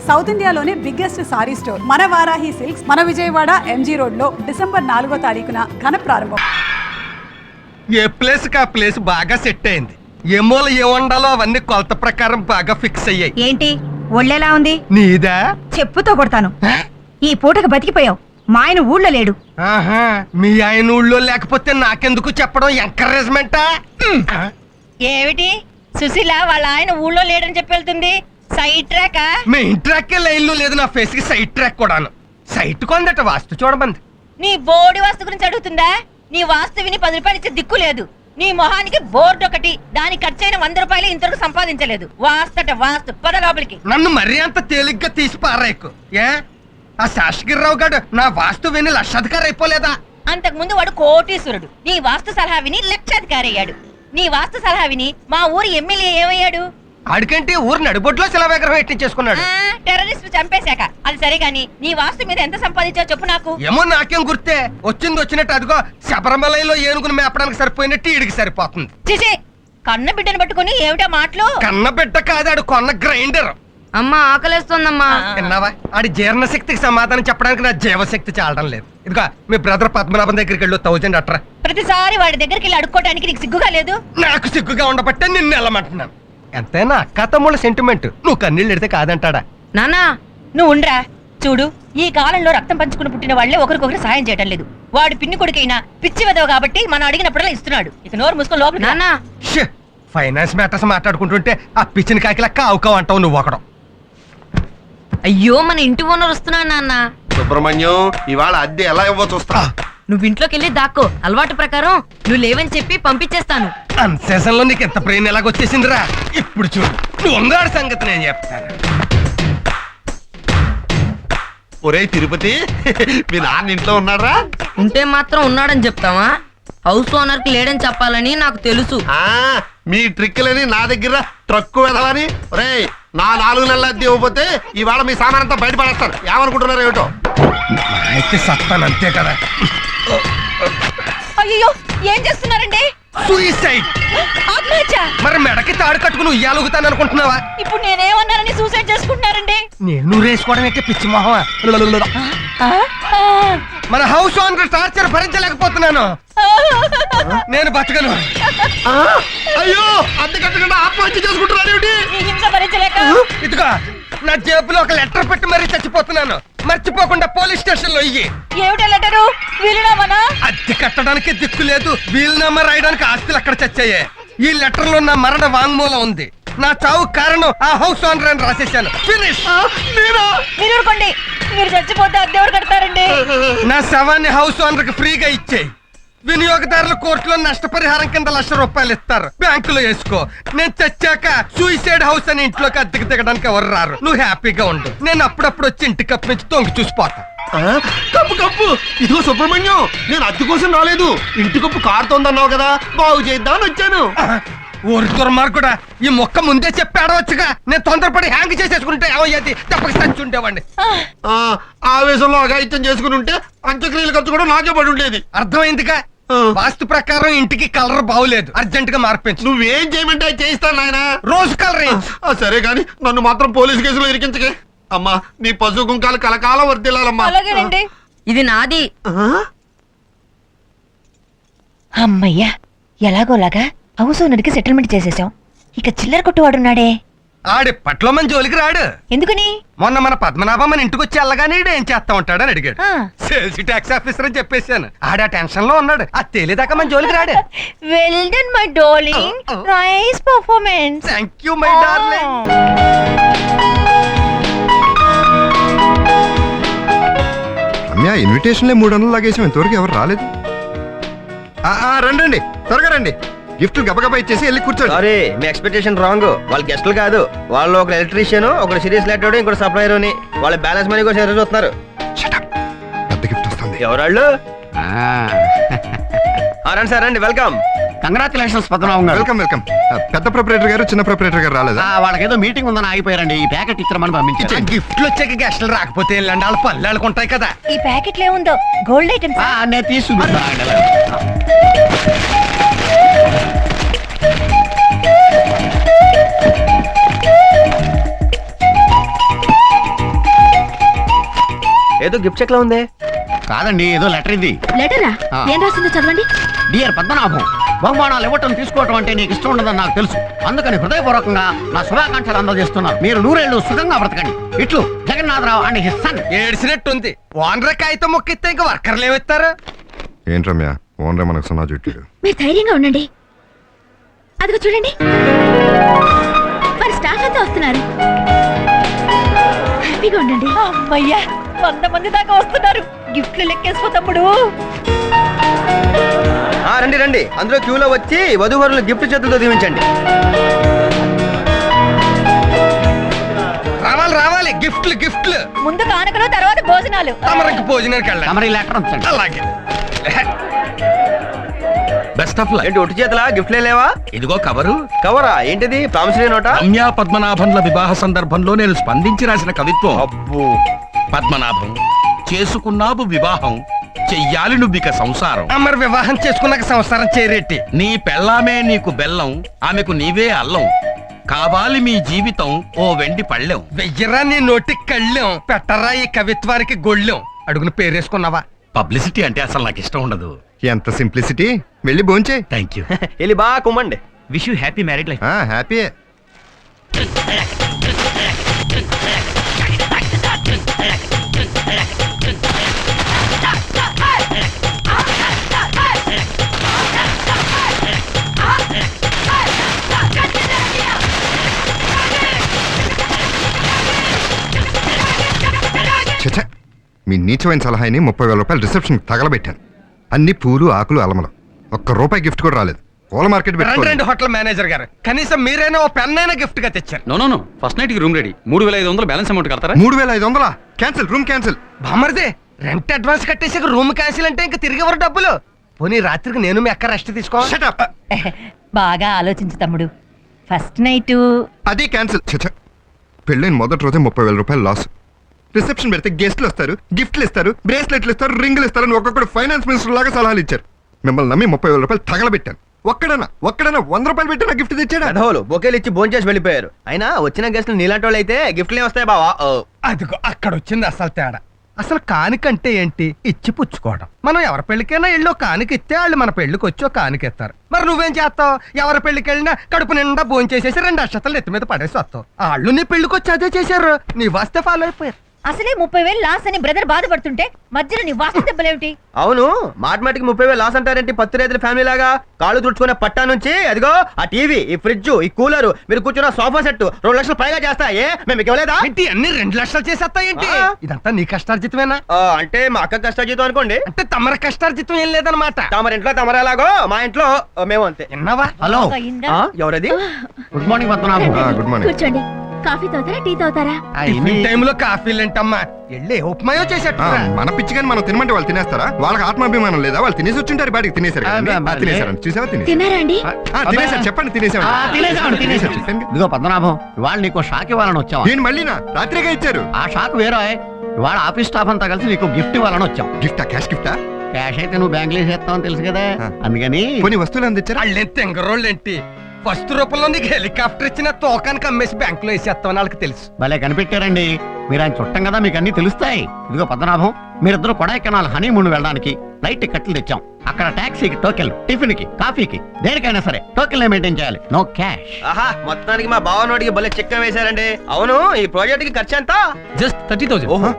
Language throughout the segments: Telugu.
సౌత్ ఇండియాలోనే బిగ్గెస్ట్ సారీ స్టోర్ మన వారాహి సిల్క్స్ మన విజయవాడ ఎంజీ రోడ్ లో డిసెంబర్ 4వ తారీఖున ఘన ప్రారంభం. ఏ ప్లేస్ కా ప్లేస్ బాగా సెట్ అయింది. ఏ మూల ఏ వండాలో అవన్నీ కొలత ప్రకారం బాగా ఫిక్స్ అయ్యాయి. ఏంటి ఒళ్ళెలా ఉంది? నీదా? చెప్పుతో కొడతాను. ఈ పూటకు బతికిపోయావు. మా ఆయన ఊళ్ళో లేడు. ఆహా, మీ ఆయన ఊళ్ళో లేకపోతే నాకెందుకు చెప్పడం ఎంకరేజ్మెంటా? ఏమిటి సుశీల వాళ్ళ ఆయన ఊళ్ళో లేడని చెప్పి వెళ్తుంది? Side track? Main track line లో లేదు, నా ఫేస్ కి సైడ్ ట్రాక్ కూడాను. సైట్ కొందట వాస్తు చూడమంది. నీ బోర్డు వాస్తు గురించి అడుగుతుందా? నీ వాస్తు విని 10 రూపాయలు ఇచ్చే దిక్కు లేదు. నీ మొహానికి బోర్డు ఒకటి, దానికి ఖర్చైన 100 రూపాయలు ఇంతవరకు సంపాదించలేదు. వాస్తట వాస్తు, పద లోపలికి. నన్ను మరీ అంత తేలిగ్గా తీసి పారాయకు. ఏ ఆ శాసగిరిరావు గారు నా వాస్తు విని లక్షాధికారి అయిపోలేదా? అంతకు ముందు వాడు కోటీశ్వరుడు. నీ వాస్తు సలహా విని లక్షాధికారి అయ్యాడు. నీ వాస్తు సలహా విని మా ఊరి ఎమ్మెల్యే ఏమయ్యాడు? ఆడికంటే ఊరు నడిబొడ్లో శిలా విగ్రహం ఎట్టించేసుకున్నాడు. టెర్రరిస్ట్ చంపేశాక. అది సరే గాని నీ వాస్తు మీద ఎంత సంపాదించావు చెప్పు నాకు. ఏమో నాకేం గుర్తే, వచ్చింది వచ్చినట్టు అదిగో శబరిమలలో ఏనుగును మేపడానికి సరిపోయినట్టు ఈడికి సరిపోతుంది. చిచి, కన్న బిడ్డను పట్టుకుని ఏమిటా మాటలు? కన్న బిడ్డ కాదాడు, కొన్న గ్రైండర్. అమ్మా ఆకలేస్తుందమ్మా. విన్నావా? ఆడి జీర్ణశక్తికి సమాధానం చెప్పడానికి నా జీవశక్తి చాలడం లేదు. ఇదిగో మీ బ్రదర్ పద్మనాభం దగ్గరికి వెళ్ళు, 1000 అట్రా. ప్రతిసారి వాడి దగ్గరికి వెళ్ళి అడుక్కోవడానికి నీకు సిగ్గుగా లేదు? నాకు సిగ్గుగా ఉండబట్టే నిన్ను వెళ్ళమంటున్నాను. ఎంతైనా అక్క తమ్ముళ్ళ సెంటిమెంట్, నువ్వు కన్నీళ్ళు ఎడితే కాదంటాడా? నానా నువ్వు ఉండ్రా. చూడు, ఈ కాలంలో రక్తం పంచుకుని పుట్టిన వాళ్లే ఒకరికొకరు సాయం చేయడం లేదు. వాడు పిన్ని కొడుకైనా పిచ్చి వెదవ కాబట్టి మనం అడిగినప్పుడల్లా ఇస్తున్నాడు. ఇక నోరు మూసుకొని లోపల. నానా ఫైనాన్స్ మ్యాటర్స్ మాట్లాడుకుంటుంటే ఆ పిచ్చిన కాకిలక్క ఆవుకావు అంటావు నువ్వు ఒకడం. అయ్యో, మన ఇంటి ఓనర్ వస్తున్నాడు నాన్న. సుబ్రహ్మణ్యం, ఇవాళ అద్దె ఎలా ఇవ్వో చూస్తా. నువ్వు ఇంట్లోకి వెళ్ళి దాక్కో. అలవాటు ప్రకారం నువ్వు లేవని చెప్పి పంపించేస్తాను. అన్సేషన్ లో నీకు ఎంత ప్రేమ ఎలాగొచ్చేసిందిరా? ఇప్పుడు చూడు, నువ్వు ఉందాడు సంగతి నేను చెప్తాను. ఒరే తిరుపతి, మీ నాన్న ఇంట్లో ఉన్నారా? ఉంటే మాత్రం ఉన్నాడని చెప్తావా? హౌస్ ఓనర్ కి లేడని చెప్పాలని నాకు తెలుసు. మీ ట్రిక్కులని నా దగ్గర ట్రక్కు వెదవని. ఒరే, నా 4 నెలల అద్దె ఇవ్వకపోతే ఇవాళ మీ సామానంతా బయటపడేస్తాను. ఏమనుకుంటున్నారు ఏమిటో? అయితే సత్తాను అంతే కదా. అయ్యో, ఏం చేస్తున్నారండి? సూసైడ్. ఆత్మహత్య? మరి మెడకి తాడు కట్టుకుని ఉయ్యాలుగుతాను అనుకుంటున్నావా? ఇప్పుడు నేనేమన్నానని సూసైడ్ చేసుకుంటున్నారండి? నేను రేసుకోవడం అయితే పిచ్చి మొహమా? మన హౌస్ ఓనర్ టార్చర్ భరించలేకపోతున్నాను. నేను బతకను. అయ్యో, అద్దె కట్టకుండా ఆత్మహత్య చేసుకుంటున్నారు ఏమిటి? ఈ హింస భరించలేక ఇదిగో నా జేబులో ఒక లెటర్ పెట్టి మరీ చచ్చిపోతున్నాను. మర్చిపోకుండా పోలీస్ స్టేషన్ లో ఇయ్యి. ఏమిటా లెటరు? వీలునామానా? అద్దె కట్టడానికి దిక్కు లేదు, వీలునామా రాయడానికి ఆస్తులు అక్కడ చచ్చాయే. ఈ లెటర్ లో నా మరణ వాంగ్మూలం ఉంది. నా చావు కారణం ఆ హౌస్ ఓనర్ అని రాసేశాను. ఫినిష్. మీరు ఊరుకోండి. మీరు చచ్చిపోతే అద్దె ఎవరు కడతారండి? నా శవాన్ని హౌస్ ఓనర్ కి ఫ్రీగా ఇచ్చేయి. వినియోగదారులు కోర్టులో నష్టపరిహారం కింద ₹1,00,000 ఇస్తారు. బ్యాంకులో వేసుకో. నేను చచ్చాక సూసైడ్ హౌస్ అని ఇంట్లోకి అద్దెకి దిగడానికి ఎవరు రారు. నువ్వు హ్యాపీగా ఉండు. నేను అప్పుడప్పుడు వచ్చి ఇంటి కప్పు నుంచి తొంగి చూసిపోతా. Cup cup. ఇదిగో సుబ్రహ్మణ్యం, నేను అద్దె కోసం రాలేదు. ఇంటి కప్పు కారుతోందన్నావు కదా, బాగు చేద్దామని వచ్చాను. ఊరి దుర్మార్గుడా, ఈ మొక్క ముందే చెప్పి ఆడవచ్చుగా. నేను తొందరపడి హ్యాంగ్ చేసేసుకుంటే ఏమయ్యేది? తప్పక చచ్చి ఉండేవాడిని. ఆవేశంలో అఘాయిత్యం చేసుకుని ఉంటే అంత్యక్రియలు ఖర్చు కూడా నాకే పడి ఉండేది. అర్థమైందిగా? వాస్తు ప్రకారం ఇంటికి కలర్ బాగులేదు, అర్జెంట్ గా మార్పించు. నువ్వేం చేయమంటే అది చేయిస్తాను నాయన. రోజు కలర్. సరే గాని నన్ను మాత్రం పోలీసు కేసులో ఇరికించకే. అమ్మా, నీ పశు కుంకాలు కలకాలం వర్దిల్లాలమ్మా. ఇది నాది. అమ్మయ్యా, ఎలాగోలాగా హౌస్ ఓనర్కి సెటిల్మెంట్ చేసేసాం. ఇక చిల్లర కొట్టువాడున్నాడే. ఆడి పట్లో మన జోలికి రాడు. ఎందుకని? మొన్న మన పద్మనాభం మన ఇంటికి వచ్చి వెళ్ళగానే ఏం చేస్తా ఉంటాడని అడిగాడు. సేల్స్ ట్యాక్స్ ఆఫీసర్ అని చెప్పేశాను. ఆడ టెన్షన్ లో ఉన్నాడు. అది తేలిదాకా మన జోలికి రాడు. Well done my darling. Nice performance. Thank you my darling. Ramya, ఇన్విటేషన్లే 300 లాగేసాం, ఇంతవరకు ఎవరు రాలేదు. రండి, త్వరగా రండి. గిఫ్ట్లు గబగబా ఇచ్చేసి వెళ్ళి కూర్చోండి. సారీ, మీ ఎక్స్పెక్టేషన్ రాంగ్. వాళ్ళు గెస్టులు కాదు, వాళ్ళు ఒక ఎలక్ట్రీషియన్, ఒక సీరియస్ లెటర్, ఇంకోటి సప్లైర్ అని. వాళ్ళ బ్యాలెన్స్ మనీ కోసం ఎదురు చూస్తున్నారు. పెద్ద గిఫ్ట్ వస్తుంది. ఎవరాళ్ళు? రండి సార్, రండి. వెల్కమ్. కంగ్రాచులేషన్స్ పద్మనాభం గారు. Welcome welcome. పెద్ద ప్రొపరేటర్ గారు చిన్న ప్రొపరేటర్ గారు రాలేదా? వాళ్ళకేదో మీటింగ్ ఉందని ఆగిపోయారండి. ఈ ప్యాకెట్ ఇచ్చామని పంపించారు. గిఫ్ట్లు వచ్చాక గెస్టులు రాకపోతే వెళ్ళండి, వాళ్ళ పళ్ళు వాళ్ళకుంటాయి కదా. ఈ ప్యాకెట్లో ఏముందో? Gold items. నేను తీసుకుంటాను. ఏదో గిఫ్ట్ చెక్ లా ఉంది. కాదండి, ఏదో లెటర్ ఇది. లెటరా ఆ. ఏం రాసిందో చదవండి. డియర్ పద్మనాభం, బహుమానాలు ఇవ్వటం తీసుకోవటం అంటే నీకు ఇష్టం ఉండదని నాకు తెలుసు. అందుకని హృదయపూర్వకంగా నా శుభాకాంక్షలు అందజేస్తున్నాను. మీరు 100 ఏళ్ళు సుఖంగా బ్రతకండి. ఇట్లు Jagannatharao and his son. ఏడ్చినట్టుంది. Owner కాగితం మొక్కిస్తే ఇంకా వర్కర్లు ఏమిస్తారు? ఏంటి రమ్య, ఓనరే మనకు సున్నా చుట్టాడు. మీరు ధైర్యంగా ఉండండి. అదిగో చూడండి, మరి స్టాఫ్ అంతా వస్తున్నారు. హ్యాపీగా ఉండండి. అమ్మయ్యా, 100 మంది దాకా వస్తున్నారు. గిఫ్ట్లు లెక్కేసుకో తమ్ముడు. రండి రండి, అందులో క్యూలో వచ్చి వధూవరులు గిఫ్ట్ చేతులతో దీవించండి. రావాలి రావాలి, గిఫ్ట్లు గిఫ్ట్లు. ముందు కానుకలు, తర్వాత భోజనాలు. తమరికి భోజనానికి వెళ్ళాలి. తమరి లెటర్ ఉంచండి. అలాగే. Best of luck. ఏంటి ఒట్టి చేతులా గిఫ్ట్లే లేవా? ఇదిగో కవరు. కవరా ఏంటిది? ప్రామిసరీ నోటా? రమ్య పద్మనాభంల వివాహ సందర్భంలో నేను స్పందించి రాసిన కవిత్వం. అబ్బో, పద్మనాభం, చేసుకున్నావు వివాహం, చెయ్యాలి నువ్విక సంసారం. మరి వివాహం చేసుకున్నాక సంసారం చేరేటి. నీ పెళ్ళామే నీకు బెల్లం, ఆమెకు నీవే అల్లం. కావాలి మీ జీవితం ఓ వెండి పళ్ళెం. వెయ్యరా నీ నోటికి కళ్ళెం, పెట్టరా ఈ కవిత్వానికి గొళ్ళెం. అడుగున పేరేసుకున్నావా? పబ్లిసిటీ అంటే అసలు నాకు ఇష్టం ఉండదు. ఎంత సింప్లిసిటీ. వెళ్ళి భోంచే. Thank you. వెళ్ళి బాగా కుమ్మండి. Wish you happy married life. హ్యాపీయే. చచ్చ, మీ నీచమైన సలహాని 30,000 రూపాయలు రిసెప్షన్ తగలబెట్టాను. అన్ని పూలు ఆకులు అలమలం. ₹1 గిఫ్ట్ కూడా రాలేదు. పూల మార్కెట్ రెండు పెట్టుకోండి. హోటల్ మేనేజర్ గారు, కనీసం మీరైనా ఓ పెన్నైనా గిఫ్ట్ గా తెచ్చారు. నో ఫస్ట్ నైట్ కి రూమ్ రెడీ. 3,500 బ్యాలెన్స్ అమౌంట్ కడతారా? 3,500 క్యాన్సిల్. Room cancel. బామర్దే, రెంట్ అడ్వాన్స్ కట్టేసి రూమ్ క్యాన్సిల్ అంటే ఇంకా తిరిగి ఎవరు డబ్బులు? పోనీ రాత్రికి నేను మీ అక్క రెస్ట్ తీసుకో. Shut up. బాగా ఆలోచించు తమ్ముడు. ఫస్ట్ నైట్ అది క్యాన్సిల్. చచ్చ, పెళ్ళైన మొదటి రోజే 30,000 రూపాయలు లాస్. రిసెప్షన్ పెడితే గెస్ట్లు వస్తారు, గిఫ్ట్లు ఇస్తారు, బ్రేస్లెట్లు ఇస్తారు, రింగులు ఇస్తారు అని ఒక్కొక్కడు ఫైనాన్స్ మినిస్టర్ లాగా సలహాలు ఇచ్చారు. మిమ్మల్ని నమ్మి 30,000 రూపాయలు తగలబెట్టాను. ఒక్కడన్నా 100 రూపాయలు పెట్టి నా గిఫ్ట్ తెచ్చాడా? పెదవులు బొకేలు ఇచ్చి భోంచేసి వెళ్ళిపోయారు. అయినా వచ్చిన గెస్ట్లు నీలాంటి వాళ్ళు అయితే గిఫ్ట్లే వస్తాయి బావా. అదిగో అక్కడ వచ్చింది అసలు తేడా. అసలు కానికంటే ఏంటి? ఇచ్చి పుచ్చుకోవడం. మనం ఎవరి పెళ్లికైనా ఎళ్ళో కానిక ఇస్తే వాళ్ళు మన పెళ్లికి వచ్చి కానికెత్తారు. మరి నువ్వేం చేస్తావు? ఎవరి పెళ్లికి వెళ్ళినా కడుపు నిండా భోంచేసేసి 2 అక్షతలు ఎత్తి మీద పడేసి వస్తావు. వాళ్ళు నీ పెళ్లికి వచ్చి అదే చేశారు. నీ వస్తే ఫాలో అయిపోయారు. అసలే 30,000 లాస్ అని బ్రదర్ బాధపడుతుంటే మధ్యలో నీ వాస్తు దెబ్బలేమిటి? అవును, మాటిమాటికి 30,000 లాస్ అంటారేంటి? పత్తి రైతుల ఫ్యామిలీ లాగా కాళ్ళు తుడుచుకునే పట్టా నుంచి అదిగో ఆ టీవీ, ఈ ఫ్రిడ్జ్, ఈ కూలర్, మీరు కూర్చున్న సోఫా సెట్ 2 లక్షలు పైగా చేస్తాయే. మేము మీకు ఇవ్వలేదా? ఏంటి అన్ని 2 లక్షలు చేసేస్తాయేంటి? ఆ. ఇదంతా నీ కష్టార్జితమేనా? అంటే మా అక్క కష్టాజీతం అనుకోండి. అంటే తమర కష్టార్జితం ఏం లేదనమాట. తమరింట్లో తమరేలాగో మా ఇంట్లో మేము అంతే. విన్నావా? హలో, ఆ, ఎవరది? Good morning Padmanabham. Good morning. కూర్చోండి. కాఫీ తాగుతారా, టీ తాగుతారా? టిఫిన్ టైంలో కాఫీలేంటమ్మా? వెళ్ళి ఉప్మాయో చేసేట్టు. మన పిచ్చిగాని మనం తినమంటే వాళ్ళు తినేస్తారా? వాళ్ళకి ఆత్మాభిమానం లేదా? వాళ్ళు తినేసి వచ్చింటారు, బాడికి తినేసారు కదండి. తినేసారు చూసావా? తిన్నారా అండి? తినేసారు. చెప్పండి. తినేసారు. ఇదిగో పద్మనాభం, ఇవాళ నీకు షాక్ ఇవ్వాలని వచ్చాం. నేను మళ్ళీనా రాత్రిగా ఇచ్చారు. ఆ షాక్ వేరే. ఇవాళ ఆఫీస్ స్టాఫ్ అంతా కలిసి నీకు గిఫ్ట్ ఇవ్వాలని వచ్చాం. గిఫ్టా? క్యాష్ గిఫ్టా? క్యాష్ అయితే నువ్వు బ్యాంకులో వేసేస్తావని తెలుసు కదా, ఆ. అందుకని కొన్ని వస్తువులు అందించారా? వాళ్ళేం తెంగరోళ్ళేంటి? ఫస్ట్ రూపంలో నీకు హెలికాప్టర్ ఇచ్చిన తోకానికి అమ్మేసి బ్యాంకులో వేసేస్తామని వాళ్ళకి తెలుసు. భలే కనిపెట్టారండి. మీరు ఆయన చుట్టం కదా, మీకు అన్ని తెలుస్తాయి. ఇదిగో పద్మనాభం, మీరిద్దరు కొడైకెనాల్ హనీమూన్ వెళ్ళడానికి ఫ్లైట్ టికెట్లు తెచ్చాం. అక్కడ టాక్సీకి టోకెన్, టిఫిన్ కి, కాఫీకి, దేనికైనా సరే టోకెన్ మెయింటైన్ చేయాలి. No cash. ఆహా, మొత్తానికి మా బావనోడికి భలే చెక్క వేశారండి. అవును, ఈ ప్రాజెక్ట్ కి ఖర్చు ఎంత? జస్ట్ 30,000. ఓహో,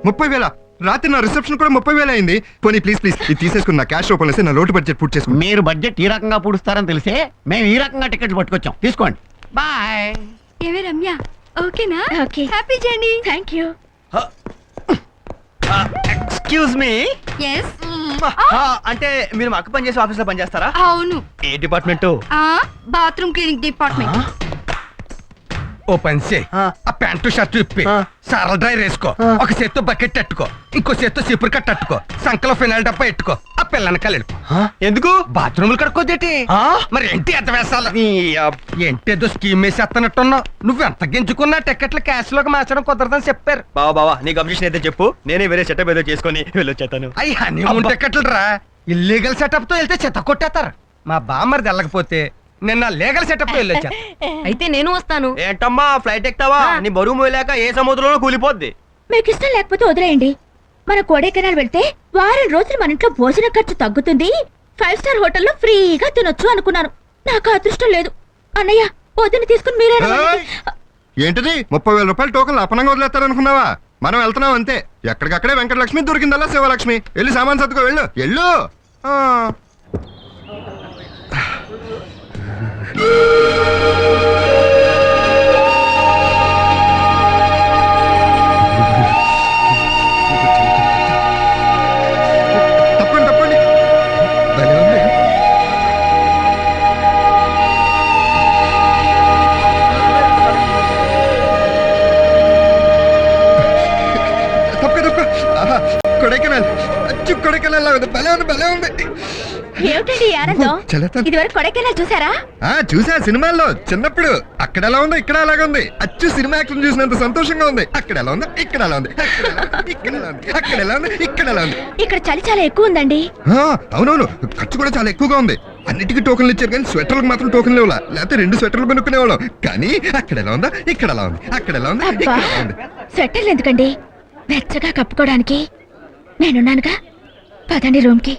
30,000. రాత్రి నా రిసెప్షన్ కూడా 30,000 అయింది. పోనీ ప్లీజ్ ఇది తీసేసుకుని నా క్యాష్ రూపంలో వేసి నా లోటు బడ్జెట్ పూర్తి చేసుకుని. మీరు బడ్జెట్ ఈ రకంగా పూడుస్తారని తెలిసే మేము ఈ రకంగా టికెట్లు పట్టుకొచ్చాం. తీసుకోండి. బాయ్. ఏమే రమ్య, ఓకేనా? Okay, happy journey. Thank you. Excuse me. Yes అంటే మీరు మా అక్క పనిచేసే ఆఫీస్ లో పనిచేస్తారా? అవును. ఏ డిపార్ట్మెంట్? Bathroom cleaning department. ఓ పని చేయి, ఆ. ఆ ప్యాంటు షర్ట్ ఇప్పి ఆ. సారల డ్రై వేసుకో. ఒక చేత్తో బకెట్ అట్టుకో, ఇంకో చేత్తో చీపురు కట్ట అట్టుకో, సంకలో ఫినాయిల్ డబ్బా ఎట్టుకో. ఆ పిల్లనకాలు వెళ్ళిపో. ఎందుకు? బాత్రూములు కడుక్కోదేటి? ఆ? మరి ఏంటి ఎంత వేసాలి? ఏంటేదో స్కీమ్ వేసి ఎత్తనట్టున్నావు. నువ్వు ఎంత గింజుకున్నా టికెట్లు క్యాష్ లోకి మార్చడం కుదరదని చెప్పారు. బావా నీకు అబ్జెక్షన్ అయితే చెప్పు, నేనే వేరే సెటప్ ఏదో చేసుకొని వెళ్ళొచ్చేతాను. అయ్యి హనీమూన్ టికెట్లు రా. ఇల్లీగల్ సెటప్ తో వెళ్తే చెత్త కొట్టేస్తారు. మా బామ్మరిది వెళ్ళకపోతే నిన్న లీగల్ సెటప్ తో వెళ్ళొచ్చా. అయితే నేను వస్తాను. ఏంటమ్మా ఫ్లైట్ ఎక్కుతావా? నీ బరువు మోయలేక ఏ సముద్రంలో కూలిపోద్ది. మీకు ఇష్టం లేకపోతే వదిలేయండి. మన కొడైకెనాల్ వెళ్తే వారం రోజులు మన ఇంట్లో భోజన ఖర్చు తగ్గుతుంది, 5 స్టార్ హోటల్లో ఫ్రీగా తినొచ్చు అనుకున్నాను. నాకు అదృష్టం లేదు. అన్నయ్య వదిన తీసుకుని మీరే ఏయ్! ఏంటిది 30,000 రూపాయలు టోకన్లు అపనంగా వదిలేస్తారనుకున్నావా? మనం వెళ్తున్నాం అంతే. ఎక్కడికక్కడే వెంకటలక్ష్మి దొరికిందల్లా శివలక్ష్మి. వెళ్ళి సామాన్ సర్దుకో, వెళ్ళు వెళ్ళు. ఆ. తప్పండి తప్పండి. భలే ఉంది. తప్పక తప్పక. ఆహా, కొడైకెనాల్ అచ్చు కొడైకెనాల్ లాగా ఉంది. భలే ఉంది భలే ఉంది. ఏమిటండి ఈ ఆనందం? చల్లతా. ఇదివరకు కొడైకెనాల్ చూసారా? చూసా సినిమాల్లో చిన్నప్పుడు. అక్కడ ఎలా ఉందో ఇక్కడ అలాగే ఉంది. అచ్చు సినిమా యాక్షన్ చూసినంత సంతోషంగా ఉంది. అక్కడ ఎలా ఉంది ఇక్కడ ఎలా ఉంది, అక్కడ ఎలా ఉంది, ఇక్కడ ఎలా ఉంది, అక్కడ ఎలా ఉంది, ఇక్కడ ఎలా ఉంది. ఇక్కడ చలి చాలా ఎక్కువ ఉందండి. అవునవును, ఖర్చు కూడా చాలా ఎక్కువగా ఉంది. అన్నిటికీ టోకన్లు ఇచ్చారు కానీ స్వెటర్లకు మాత్రం టోకన్లు ఇవ్వాల. లేకపోతే 2 స్వెటర్లు కొనుక్కునేవాళ్ళం. కానీ అక్కడ ఎలా ఉందా ఇక్కడ ఎలా ఉంది, అక్కడ ఎలా ఉంది, అబ్బా, ఇక్కడ ఎలా ఉంది. స్వెటర్లు ఎందుకండి? వెచ్చగా కప్పుకోవడానికి నేనున్నానుగా. పదండి రూమ్ కి.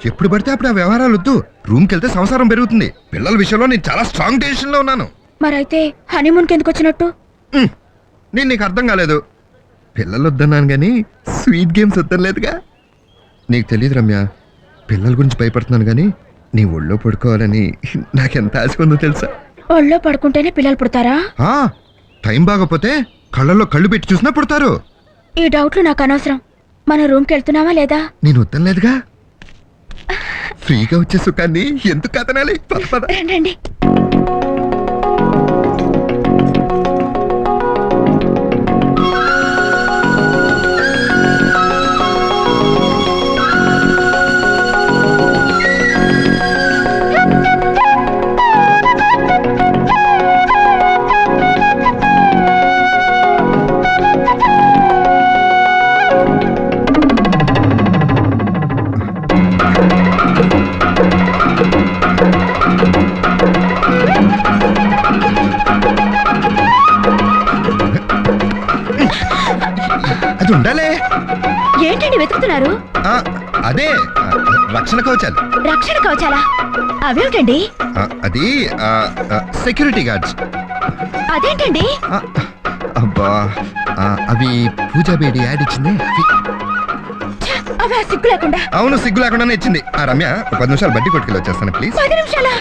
ఎప్పుడు పడితే అప్పుడు ఆ వ్యవహారాలు వద్దు. రూమ్కి వెళ్తే సంసారం పెరుగుతుంది. పిల్లల విషయంలో నేను చాలా స్ట్రాంగ్ డెసిషన్ లో ఉన్నాను. మరైతే హనీమూన్ కి ఎందుకు వచ్చినట్టు? నేను నీకు అర్థం కాలేదు. పిల్లలు వద్దన్నాను కానీ స్వీట్ గేమ్స్ వద్దలేదుగా. నీకు తెలియదు రమ్య, పిల్లల గురించి భయపడుతున్నాను కానీ నీ ఒళ్ళో పడుకోవాలని నాకెంత ఆశ ఉందో తెలుసా? ఒళ్ళో పడుకుంటేనే పిల్లలు పుడతారా? టైం బాగపోతే కళ్ళల్లో కళ్ళు పెట్టి చూసినా పుడతారు. ఈ డౌట్లు నాకు అనవసరం. మన రూమ్ కి వెళ్తున్నావా లేదా? నేను వద్దలేదుగా. ఫ్రీగా వచ్చే సుఖాన్ని ఎందుకు కదనాలి? పద పద. రండి. అది ఉండాలే. ఏంటండి వెతుకుతున్నారు? అదే రక్షణ కవచాలు. రక్షణ కవచాలా? అవేమిటండి? అది సెక్యూరిటీ గార్డ్స్. అదేంటండి? అబ్బా, అవి పూజా బేడి యాడ్ ఇచ్చింది. అవి సిగ్గు లేకుండా. అవును, సిగ్గు లేకుండానే ఇచ్చింది. రమ్య, 10 నిమిషాలు బట్టి కొట్టుకెళ్ళి వచ్చేస్తాను ప్లీజ్. 10 నిమిషాలా?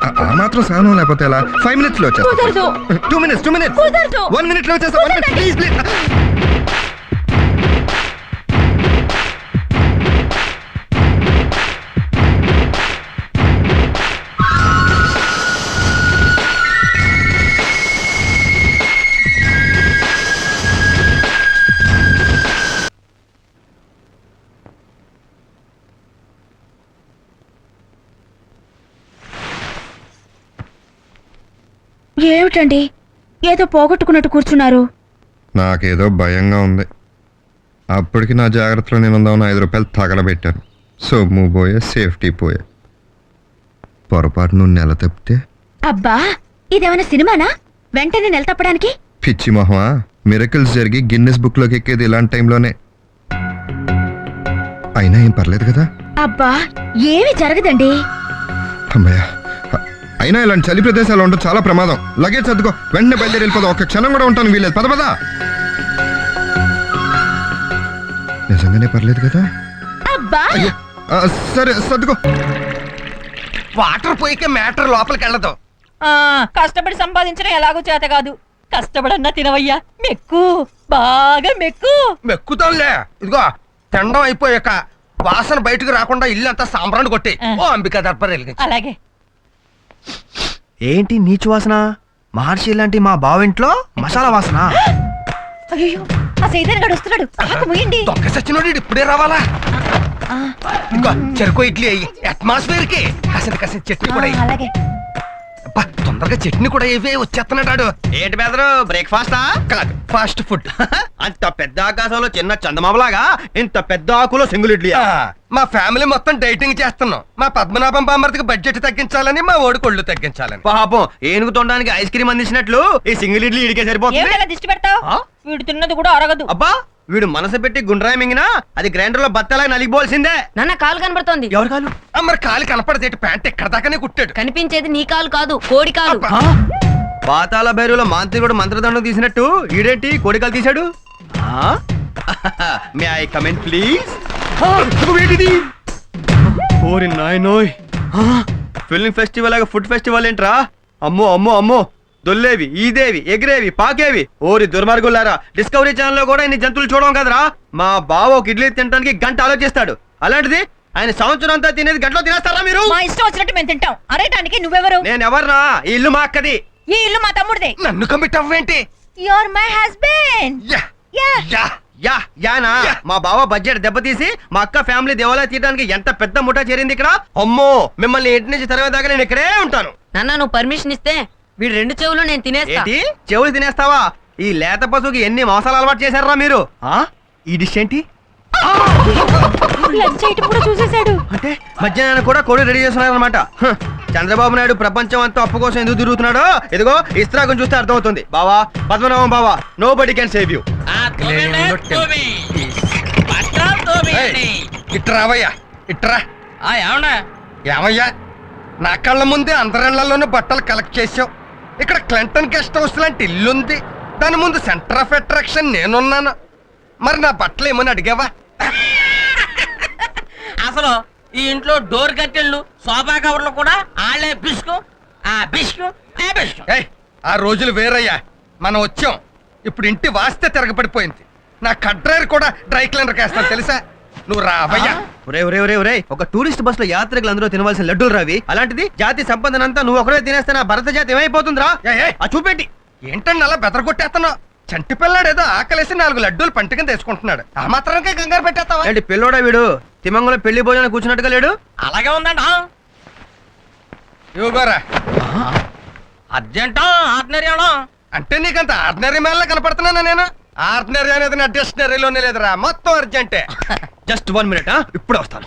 ఆ మాత్రం సహనం లేకపోతే ఎలా? 5 minutes లో వచ్చేస్తాను. కుదరదు. 2 minutes. కుదరదు. 1 minute లో వచ్చేస్తా. 1 minute ప్లీజ్ ప్లీజ్. ఏమిటండి ఏదో పోగొట్టుకున్నట్టు కూర్చున్నారు? నాకేదో భయంగా ఉంది. అప్పటికి నా జాగ్రత్తలో నేను ఉందామని 5 రూపాయలు తగలబెట్టాను. సొమ్ము పోయే, సేఫ్టీ పోయే. పొరపాటు నువ్వు నెల తప్పితే? అబ్బా, ఇదేమైనా సినిమానా వెంటనే నెల తప్పడానికి? పిచ్చి మొహమా, మిరకిల్స్ జరిగి గిన్నెస్ బుక్ లోకి ఎక్కేది ఇలాంటి టైంలోనే. అయినా ఏం పర్లేదు కదా? అబ్బా, ఏమీ జరగదండి. అమ్మయ్య, అయినా ఇలాంటి చలి ప్రదేశాలు ఉండడం చాలా ప్రమాదం. లగేజ్ సర్దుకో, వెంటనే బయలుదేరి వెళ్ళిపోదాం. ఒక్క క్షణం కూడా ఉంటాను వీలేదు. పద పద. నిజంగానే పర్లేదు కదా? అబ్బా, అయ్యో, సరే సర్దుకో. వాటర్ పోయికే మ్యాటర్ లోపలికి వెళ్ళదు. కష్టపడి సంపాదించడం ఎలాగో చేత కాదు. కష్టపడన్నా తినవయ్యా. మెక్కు, బాగా మెక్కు. మెక్కుతాంలే. ఇదిగో తినడం అయిపోయాక వాసన బయటకు రాకుండా ఇల్లు అంతా సాంబ్రాన్ని కొట్టి ఓ అంబికా దర్బార్ వెలిగించు. అలాగే. ఏంటి నీచు వాసన? మహర్షి లాంటి మా బావింట్లో మసాలా వాసన. అయ్యో, ఆ సైతాన్ గడు వస్తున్నాడు. ఆకు ముయ్యండి. దొంగ సచ్చినోడు ఇప్పుడే రావాలా? ఇంకో చెరుకు ఇడ్లీ అయ్యి అట్మాస్ఫియర్ కి కాసిన చట్నీ కూడా అయ్యి. అలాగే. అబ్బా, తొందరగా చట్నీ కూడా ఇవే వచ్చేస్తున్నాడు. ఏంటి బెదరు, బ్రేక్ఫాస్టా? కాదు, ఫాస్ట్ ఫుడ్. అంత పెద్ద ఆకాశంలో చిన్న చందమామలాగా ఇంత పెద్ద ఆకులో సింగిల్ ఇడ్లీ. మా ఫ్యామిలీ మొత్తం డైటింగ్ చేస్తున్నాం. మా పద్మనాభం బామ్మర్తికి బడ్జెట్ తగ్గించాలని, మా ఓడి కొళ్ళు తగ్గించాలని. పాపం ఏనుగు తొండడానికి ఐస్ క్రీమ్ అందించినట్లు ఈ సింగిల్ ఇడ్లీ ఇడికే సరిపోతుంది. ఏమిటలా దిష్టి పెడతావు? వీడు తిన్నది కూడా అరగదు. అబ్బా, వీడు మనసు పెట్టి గుండ్రాయి మింగినా అది గ్రైండర్ లో బత్తలా నలిగిపోవాల్సిందే. నాన్న కాలు కనబడుతోంది. ఎవరు కాదు? మరి కాలు కనపడదేటి ప్యాంట్ ఎక్కడ దాకానే కుట్టాడు. కనిపించేది నీ కాలు కాదు, కోడి కాలు. పాతాల భైరులో మాంత్రికుడు మంత్రదండం తీసినట్టు ఈడేంటి కోడికలు తీశాడు? May I comment please? ఓరి నాయనోయ్, ఫిల్మ్ ఫెస్టివల్ లాగా ఫుడ్ ఫెస్టివల్ ఏంట్రా? అమ్మో అమ్మో అమ్మో, దొల్లేవి, ఈదేవి, ఎగిరేవి, పాకేవి. ఓరి దుర్మార్గులారా, డిస్కవరీ ఛానల్ లో కూడా ఇన్ని జంతువులు చూడడం కదరా. మా బావ ఒక ఇడ్లీ తినడానికి గంట ఆలోచిస్తాడు, అలాంటిది ఆయన సంవత్సరం అంతా తినేది గంటలో తినేస్తారా మీరు? మా ఇష్టం వచ్చినట్టు మేము తింటాం. అరేటానికి నువ్వెవరు? నేను ఎవర్నా? ఈ ఇల్లు మా అక్కది. ఈ ఇల్లు మా తమ్ముడిదే. నన్ను కమిట్ అవ్వేంటి? Your my husband. Yeah yeah yeah యానా? మా బావ బడ్జెట్ దెబ్బతీసి మా అక్క ఫ్యామిలీ దేవాలయం తీయడానికి ఎంత పెద్ద ముఠా చేరింది ఇక్కడ. అమ్మో, మిమ్మల్ని ఇంటి నుంచి తరవేదాకా నేను ఇక్కడే ఉంటాను. నాన్న నువ్వు పర్మిషన్ ఇస్తే వీడు 2 చెవులు నేను తినేస్తా. ఏంటి చెవులు తినేస్తావా? ఈ లేత పశువుకి ఎన్ని మోసాలు అలవాటు చేశారా మీరు? ఈ డిష్ ఏంటి లంచ్ ఐటమ్ కూడా చూసేశాడు. అంటే మధ్యాహ్నం కూడా కోడి రెడీ చేస్తున్నారనమాట. చంద్రబాబు నాయుడు ప్రపంచం అంతా అప్పు కోసం ఎందుకు తిరుగుతున్నాడో ఇదిగో ఇస్త్రాగం చూస్తే అర్థమవుతుంది. బావా పద్మనాభం బావా, nobody can save you. ఇట్రావయ్యా, ఇట్రా. ఏమయ్యా, నా కళ్ళ ముందే అందరిళ్లలోనూ బట్టలు కలెక్ట్ చేసావు. ఇక్కడ క్లింటన్ గెస్ట్ హౌస్ లాంటి ఇల్లుంది, దాని ముందు సెంటర్ ఆఫ్ అట్రాక్షన్ నేనున్నాను. మరి నా బట్టలు ఏమని అడిగావా? అసలు ఈ ఇంట్లో డోర్ కట్టెళ్ళు, సోఫా కవర్లు కూడా ఆళ్లే బిస్కు ఏయ్, ఆ రోజులు వేరయ్యా. మనం వచ్చాం, ఇప్పుడు ఇంటి వాస్తే తిరగబడిపోయింది. నా కడ్రైర్ కూడా డ్రై క్లీనర్ వేస్తాను తెలుసా? నువ్వు రావయ్యా. ఒరే, ఒక టూరిస్ట్ బస్ లో యాత్రికులు అందరూ తినవలసిన లడ్డూలు రావి, అలాంటిది జాతి సంపదనంతా నువ్వు ఒకరే తినేస్తే నా భరత జాతి ఏమైపోతుందిరా? ఆ చూపెట్టి. ఏంటండి అలా బెదరగొట్టేస్తున్నావు? చంటి పిల్లాడు ఏదో ఆకలేసి 4 లడ్డూలు పంట కింద వేసుకుంటున్నాడు. ఆ మాత్రానికే కంగారు పెట్టేస్తావా? ఏంటి పిల్లోడా వీడు? తిమంగంలో పెళ్లి భోజనం కూర్చున్నట్టుగా లేడు. అలాగే ఉందండి. ఇవ్వగోరా. అర్జెంటా ఆర్డినరీ అంటే నీకంత ఆర్డినరీ మేళ కనపడుతున్నానా నేను? ఆర్డినరీ అనేది నా డిక్షనరీలోనే లేదురా, మొత్తం అర్జెంటే. జస్ట్ 1 మినిట్, ఇప్పుడు వస్తాను.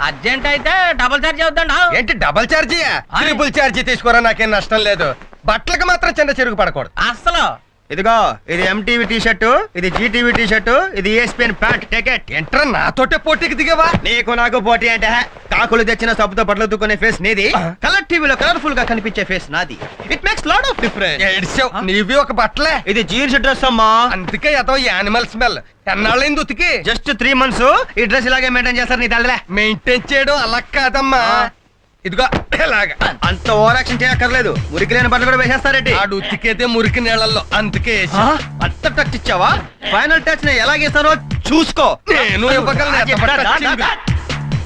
అర్జెంట్ అయితే డబుల్ ఛార్జ్ అవుతుందా? ఏంటి డబల్ ఛార్జీయా? ట్రిపుల్ ఛార్జీ తీసుకోరా, నాకేం నష్టం లేదు. బట్టలకు మాత్రం చిన్న చెరుగు పడకూడదు. అసలు ఇదిగో ఇది ఎంటీవీ టీ షర్టు, ఇది జీటీవీ టీ షర్టు, ఇది ESPN ప్యాంట్. టికెట్. ఎంట్రా నాతోటే పోటీకి దిగవా? నీకు నాకు పోటీ అంటే కాకులు తెచ్చిన సబ్బుతో బట్టలు తుక్కునే ఫేస్ నీది, కలర్ టీవీలో కలర్ఫుల్ గా కనిపించే ఫేస్ నాది. It makes lot of difference. ఏడ్చావు, నీవి ఒక బట్టలే. ఇది జీన్స్ డ్రెస్ అమ్మా, అందుకే ఏదో యానిమల్ స్మెల్. ఎన్నాళ్ళైంది ఉతికి? Just 3 months. ఈ డ్రెస్ ఇలాగే మెయింటైన్ చేస్తారు నీ తల్లే. మెయింటైన్ చేయడం అలా కాదమ్మా, ఇదిగో ఇలాగా. అంత ఓవర్ యాక్షన్ చేయక్కర్లేదు, మురికి లేని బట్టలు కూడా వేసేస్తారేంటి? ఆడు ఉతికేదే మురికి నీళ్ళల్లో, అందుకే అంత టచ్ ఇచ్చావా? ఫైనల్ టచ్ ని ఎలాగేస్తానో చూసుకో. నేను ఇవ్వగలను.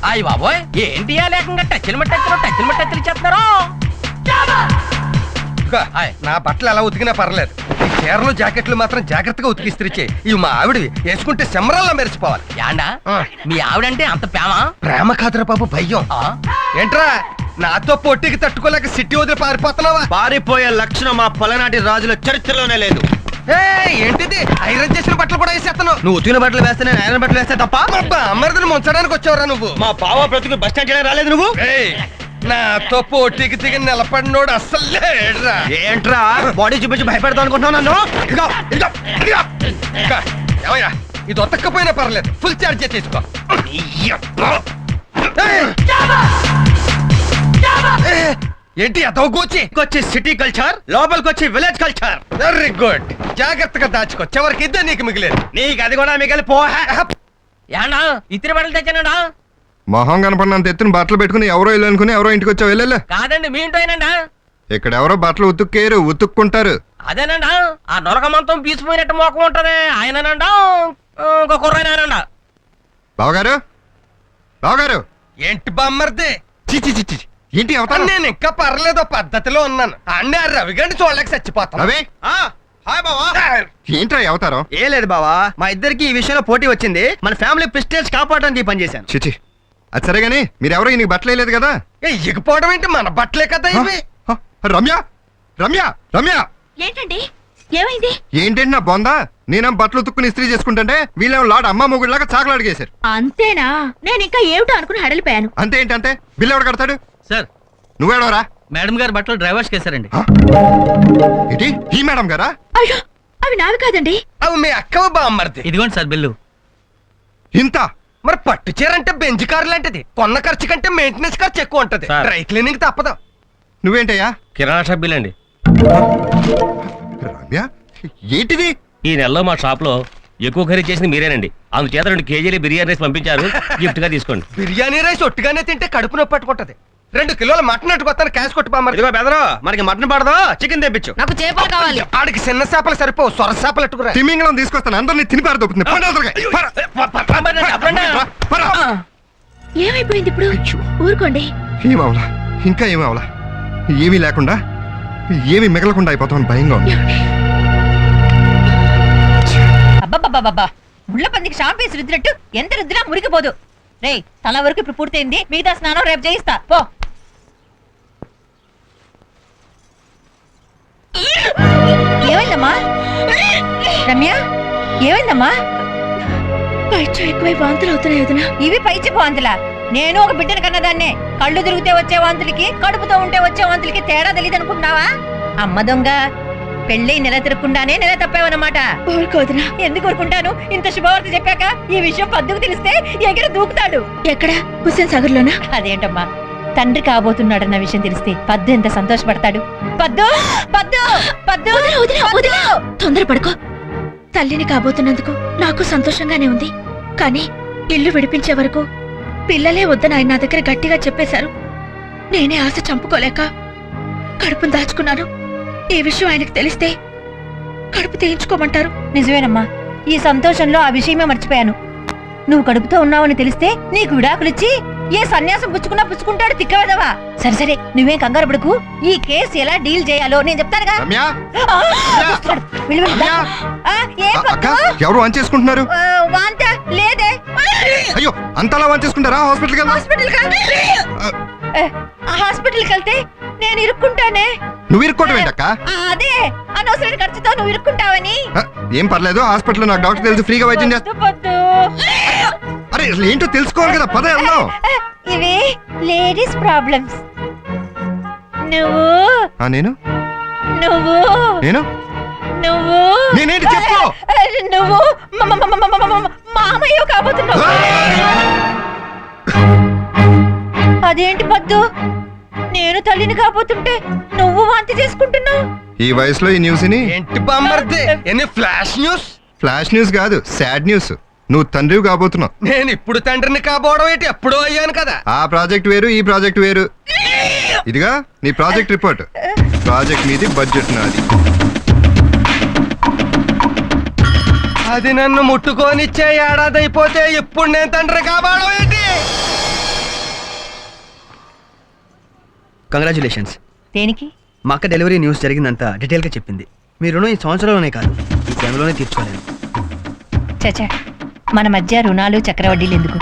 అయ్యి బాబోయ్, ఏంటి లేకుండా టచ్లు ఇచ్చేస్తున్నారు. ఇదిగో, నా బట్టలు ఎలా ఉతికినా పర్లేదు, ఈ చీరలు జాకెట్లు మాత్రం జాగ్రత్తగా ఉతికిస్త్రీ చేయి. ఇవి మా ఆవిడవి, వేసుకుంటే సెమరల్లా మెరిసిపోవాలి. యాండా మీ ఆవిడంటే అంత ప్రేమ? ప్రేమ కాదురా బాబు, భయం. ఏంట్రా నాతో పోటీకి తట్టుకోలేక సిటీ వదిలి పారిపోతున్నావా? పారిపోయే లక్షణం మా పలనాటి రాజుల చరిత్రలోనే లేదు. ఏంటిది? ఐరన్ చేసిన బట్టలు కూడా వేసేస్తాను. నువ్వు ఉతికిన బట్టలు వేస్తే నేను ఐరన్ బట్టలు వేస్తే తప్ప? అమ్మరిని ముంచడానికి వచ్చావురా నువ్వు? మా బావ బ్రతుకు బస్ స్టాండ్ చేయడానికి రాలేదు నువ్వు. నాతో పోటీకి దిగి నిలబడినోడు అస్సలు లేడురా. ఏంట్రా బాడీ చూపించి భయపెడతావు అనుకుంటున్నావు నన్ను? ఏమయ్యా, ఇది ఒతక్కపోయినా పర్లేదు, ఫుల్ ఛార్జ్ తీసుకో. ఏంటి అదవగోచి? వచ్చి సిటీ కల్చర్, లోపలికి వచ్చి విలేజ్ కల్చర్. వెరీ గుడ్, జాగ్రత్తగా దాచుకో, చివరికి ఇద్దరు నీకు మిగిలేదు. నీకు అది కూడా మిగిలి పో. యాండా ఇతర బట్టలు తెచ్చానండా? మొహం కనపడినంత ఎత్తున బట్టలు పెట్టుకుని ఎవరో ఇల్లు అనుకుని ఎవరో ఇంటికి వచ్చావు. వెళ్ళలే. కాదండి మీ ఇంటో ఏనండా? ఇక్కడ ఎవరో బట్టలు ఉతుక్కేరు, ఉతుక్కుంటారు. అదేనండా ఆ నొలక మంతం పీసిపోయినట్టు మోకం ఉంటది ఆయనండా, ఇంకో కుర్రాయనండా. బావగారు, బావగారు. ఏంటి బామ్మర్ది? చిచి చిచి, ఏంటి అవుతాను? నేను ఇంకా పర్లేదు, పద్ధతిలో ఉన్నాను. అన్నీ ఆ రవిగండి చూడలేక చచ్చిపోతాను. అవే హాయ్ బావా. ఏంట్రా అవతారం? ఏ లేదు బావా, మా ఇద్దరికి ఈ విషయంలో పోటీ వచ్చింది. మన ఫ్యామిలీ ప్రెస్టేజ్ కాపాడడానికి ఈ పని చేశాను. చిచి, అది సరే గానీ మీరెవరో నీకు బట్టలు వేయలేదు కదా? ఎగిపోవడం ఏంటి? మన బట్టలే కదా ఇవి. రమ్య, రమ్య, రమ్య. ఏంటండి, ఏమైంది? ఏంటంటే నా బొందా, నేనేం బట్టలు ఉతుక్కుని ఇస్త్రీ చేసుకుంటుంటే వీళ్ళేమో లాడ్ అమ్మ మొగుడిలాగా చాకలు అడిగేశారు. అంతేనా? నేను ఇంకా ఏమిటో అనుకుని హడలిపోయాను. అంతే ఏంటంటే బిల్లు ఎవడు కడతాడు? సార్, నువ్వేడవరా? మేడం గారు బట్టలు డ్రైవర్స్ కేసారండి. ఏంటి ఈ మేడం గారా? అయ్యో, అవి నావి కాదండి. అవి మీ అక్కవ బామ్మర్ది. ఇదిగోండి సార్ బిల్లు. ఇంత మరి పట్టు చీర అంటే బెంజ్ కారు లాంటిది. కొన్న ఖర్చు కంటే మెయింటెనెన్స్ ఖర్చు ఎక్కువ ఉంటది. సార్. డ్రై క్లీనింగ్ తప్పదు. నువ్వేంటయ్యా? కిరాణా షాప్ బిల్ అండి. రమ్య, ఏంటిది? ఈ నెలలో మా షాప్ లో ఎక్కువ ఖరీదు చేసింది మీరేనండి. అందుచేత 2 కేజీలు బిర్యానీ రైస్ పంపించారు. గిఫ్ట్ గా తీసుకోండి. బిర్యానీ రైస్ ఒట్టిగానే తింటే కడుపు నొప్పి పట్టుకుంటది. 2 కిలోల మటన్ అట్టుకొస్తాను, క్యాష్ కొట్టు బామ్మర్ది. ఇదిగో బెదరు, మనకి మటన్ పడదో చికెన్ తెప్పించు. నాకు చేపలు కావాలి. ఆడికి చిన్న చేపలు సరిపోవు, సొర చేపలు అట్టుకురా. తిమింగళం తీసుకొస్తాను, అందరినీ తిని పారదొక్కుతుంది. ఏమైపోయింది ఇప్పుడు? ఊరుకోండి. ఏమవలా, ఇంకా ఏమవలా, ఏమీ లేకుండా ఏమీ మిగలకుండా అయిపోతామని భయంగా ఉంది. అబ్బబ్బబ్బబ్బా, ముళ్ళ పందికి షాంపూ వేసి రుద్దినట్టు ఎంత రుద్దినా మురికిపోదు. రే, తల వరకు ఇప్పుడు పూర్తయింది. మిగతా స్నానం రేపు చేయిస్తా పో. ఏమైందమ్మా రమ్య? ఏమైందమ్మా? పైచు ఎక్కువై వాంతులు అవుతున్నాయి వదినా. ఇవి పైచి వాంతులా? నేను ఒక బిడ్డను కన్నదాన్నే. కళ్ళు తిరిగితే వచ్చే వాంతులకి, కడుపుతో ఉంటే వచ్చే వాంతులకి తేడా తెలియదు అనుకుంటున్నావా? అమ్మ దొంగ, పెళ్ళి నెల తిరగకుండానే నెల తప్పావన్నమాట. ఊరుకో వదినా. ఎందుకు ఊరుకుంటాను? ఇంత శుభవార్త చెప్పాక ఈ విషయం పద్దుకు తెలిస్తే ఎగిరి దూకుతాడు. ఎక్కడ? హుస్సేన్ సాగర్ లోనా? అదేంటమ్మా, తండ్రి కాబోతున్నాడన్న విషయం తెలిస్తే పద్దు ఎంత సంతోషపడతాడు. పద్దు పద్దు పద్దు వదినా, వదినా, వదినా. తొందరపడుకో. తల్లిని కాబోతున్నందుకు నాకు సంతోషంగానే ఉంది. కానీ ఇల్లు విడిపించే వరకు పిల్లలే వద్దని ఆయన నా దగ్గర గట్టిగా చెప్పేశారు. నేనే ఆశ చంపుకోలేక కడుపును దాచుకున్నాను. ఈ విషయం ఆయనకు తెలిస్తే కడుపు తీయించుకోమంటారు. నిజమేనమ్మా, ఈ సంతోషంలో ఆ విషయమే మర్చిపోయాను. నువ్వు కడుపుతో ఉన్నావని తెలిస్తే నీకు విడాకులిచ్చి ఏ సన్యాసం పుచ్చుకుంటాడు తిక్కవేదవా. సరే సరే, నువ్వేం కంగారు పడకు. ఈ కేసు ఎలా డీల్ చేయాలో నేను చెప్తానుగా. రమ్య, ఆ, వస్తున్నాడు. వెళ్ళు, వెళ్ళు, దా. ఆ, ఏం అక్క, పద్దు? ఎవరు వాన్ చేసుకుంటున్నారు? వాంత లేదే. అయ్యో, అంతలా వాన్ చేసుకుంటారా? హాస్పిటల్కి వెళ్దాం. హాస్పిటల్కి వెళ్తే నేను ఇరుక్కుంటానే. నువ్వు ఇరుక్కోవడం ఏంటక్క? అదే, అనవసరమైన ఖర్చుతో నువ్వు ఇరుక్కుంటావని. ఏం పర్లేదు, హాస్పిటల్లో నాకు డాక్టర్ తెలిసి ఫ్రీగా వైద్యం చేస్తా. పొద్దు అరే అసలు ఏంటో తెలుసుకోవాలి కదా, పద వెళ్దాం. ఇవి లేడీస్ ప్రాబ్లమ్స్. నువ్వు నేను నువ్వు నేను నువ్వు నేనేంటి చెప్పు. నువ్వు మామయ్య కాబోతున్నావు. అదేంటి పద్దు, నేను తల్లిని కాబోతుంటే నువ్వు వాంతి చేసుకుంటున్నావు. ఈ వయసులో ఈ న్యూస్ ని ఏంటి బామ్మర్ది, ఎన్ని ఫ్లాష్ న్యూస్? ఫ్లాష్ న్యూస్ కాదు, సాడ్ న్యూస్. నువ్వు తండ్రివి కాబోతున్నావు. నేను ఇప్పుడు తండ్రిని కాబోవడం ఏంటి, ఎప్పుడో అయ్యాను కదా. ఆ ప్రాజెక్ట్ వేరు, ఈ ప్రాజెక్ట్ వేరు. ఇదిగా నీ ప్రాజెక్ట్ రిపోర్ట్. ప్రాజెక్ట్ మీది, బడ్జెట్ నాది. అది నన్ను ముట్టుకోనిచ్చే ఏడాది అయిపోతే ఇప్పుడు నేను తండ్రి కాబోవడం ఏంటి? కంగ్రాచులేషన్స్. దేనికి? మా అక్క డెలివరీ న్యూస్ జరిగిందంతా డీటెయిల్గా చెప్పింది. మీ రుణం ఈ సంవత్సరంలోనే కాదు, ఈ జన్మలోనే తీర్చుకోలేను. చచ్చా, మన మధ్య రుణాలు చక్రవడ్డీలు ఎందుకు?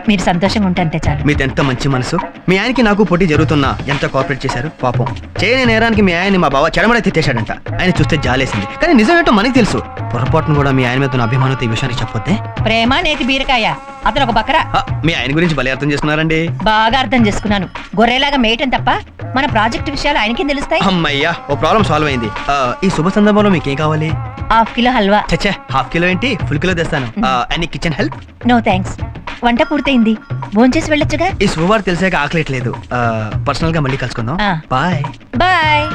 మీరు సంతోషంగా ఉంటే అంతే చాలు. మీది ఎంత మంచి మనసు. మీ ఆయనకి నాకు పోటీ జరుగుతున్నా ఎంత కోఆపరేట్ చేశారు. పాపం చేయని నేరానికి మీ ఆయన్ని మా బావ చెడమడ తిట్టేశాడంట. ఆయన చూస్తే జాలేసింది, కానీ నిజమేంటో మనకి తెలుసు. పొరపాటును కూడా మీ ఆయన మీద ఉన్న అభిమానంతో ఈ విషయానికి చెప్పొద్దే. ప్రేమ నేతి బీరకాయ, అతను ఒక బకరా. మీ ఆయన గురించి భలే అర్థం చేసుకున్నారండి. బాగా అర్థం చేసుకున్నాను. గొర్రెలాగా మేయటం తప్ప మన ప్రాజెక్ట్ విషయాలు ఆయనకేం తెలుస్తాయి? అమ్మయ్యా, ఓ ప్రాబ్లం సాల్వ్ అయింది. ఈ శుభ సందర్భంలో మీకేం కావాలి? 1/2 కిలో హల్వా. చచ్చా, 1/2 కిలో ఏంటి, ఫుల్ కిలో తెస్తాను. Any kitchen help? No thanks, వంట పూర్తయింది. భోంచేసి వెళ్ళొచ్చుగా. ఈ శుభవార్త తెలిసాక ఆకలేట్లేదు. పర్సనల్ గా మళ్ళీ కలుసుకుందాం. Bye bye.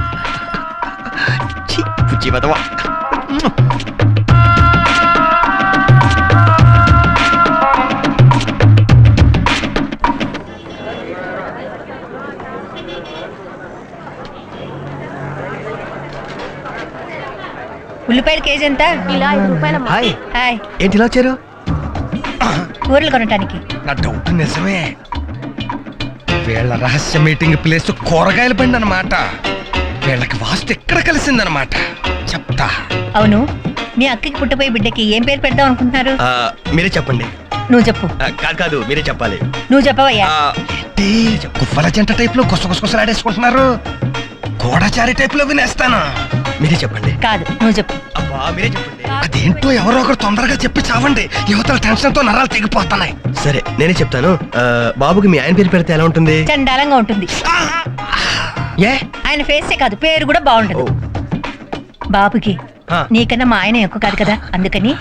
పుచ్చి బతవా. ఉల్లిపాయలు కేజీ ఎంత? ఇలా 5 రూపాయలు. Hi, hi. ఏంటి ఇలా వచ్చారు? కూరలు కొనటానికి. నా డౌట్ నిజమే. వీళ్ళ రహస్య మీటింగ్ ప్లేస్ కూరగాయల బండి అన్నమాట. వీళ్ళకి వాస్తు ఎక్కడ కలిసిందన్నమాట. చెప్తా. అవును, మీ అక్కకి పుట్టపోయే బిడ్డకి ఏం పేరు పెడదాం అనుకుంటున్నారు? మీరే చెప్పండి. నువ్వు చెప్పు. కాదు, మీరే చెప్పాలి. నువ్వు చెప్పవయ్యా. కువ్వల జంట టైప్ లో గుసగుసలాడేసుకుంటున్నారు. గోడాచారి టైప్ లో వినేస్తాను. మీరే చెప్పండి. కాదు, నువ్వు చెప్పు. అబ్బా, మీరే చెప్పండి. అదేంటో ఎవరో ఒకరు తొందరగా చెప్పి చావండి. యువతల టెన్షన్ తో నరాలు తెగిపోతున్నాయి. సరే, నేనే చెప్తాను. బాబుకి మీ ఆయన పేరు పెడితే ఎలా ఉంటుంది? చండాలంగా ఉంటుంది. ఏ? ఆయన ఫేసే కాదు, పేరు కూడా బాగుంటది. బాబుకి నీకన్నా మా ఆయన ఎక్కువ కాదు కదా, అందుకని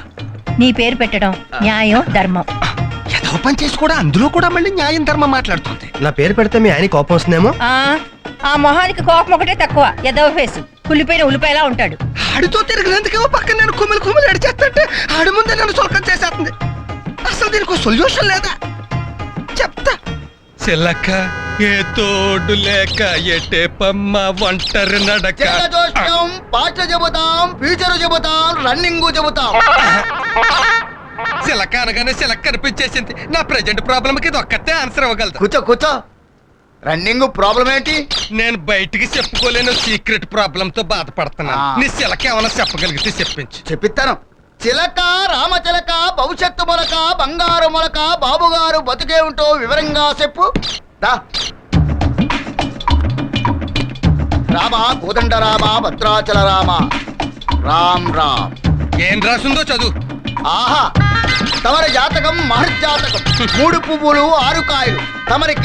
నీ పేరు పెట్టడం న్యాయం ధర్మం. ఏదో పని చేసి కూడా అందులో కూడా మళ్ళీ న్యాయం ధర్మం మాట్లాడుతుంది. నా పేరు పెడితే మీ ఆయన కోపం వస్తుందేమో. ఆ మొహానికి కోపం ఒకటే తక్కువ, ఎదవ ఫేసు కుళ్ళిపోయిన ఉల్లిపాయలా ఉంటాడు. ఆడితో తిరిగినందుకేమో పక్కన నేను కుమిలి ఎడిచేస్తుంటే ఆడి ముందే నన్ను సులకం చేసేస్తుంది. అసలు దీనికి సొల్యూషన్ లేదా చెప్తా. చిల్లక్క ఏ తోడు లేక ఎటే పమ్మ ఒంటరి నడక. పాట చెబుతాం, ఫ్యూచర్ చెబుతాం, రన్నింగ్ చెబుతాం. చిలక అనగానే చిలక కనిపించేసింది. నా ప్రెజెంట్ ప్రాబ్లం కి ఇది ఒక్కతే ఆన్సర్ ఇవ్వగలదు. కూర్చో. రన్నింగ్ ప్రాబ్లం ఏంటి? నేను బయటికి చెప్పుకోలేను సీక్రెట్ ప్రాబ్లం తో బాధపడుతున్నాను. నీ చిలక ఏమైనా చెప్పగలిగితే చెప్పించు. చెప్పిస్తాను. చిలక రామచిలక భవిష్యత్తు మొలక బంగారు మొలక బాబుగారు బతుకే ఉంటో వివరంగా చెప్పు. రామ కోదండ రామ భద్రాచల రామ రామ్ రామ్. ఏం రాసిందో చదువు. ఆహా, తమరి జాతకం మహర్జాతకం. 3 పువ్వులు 6 కాయలు. తమరి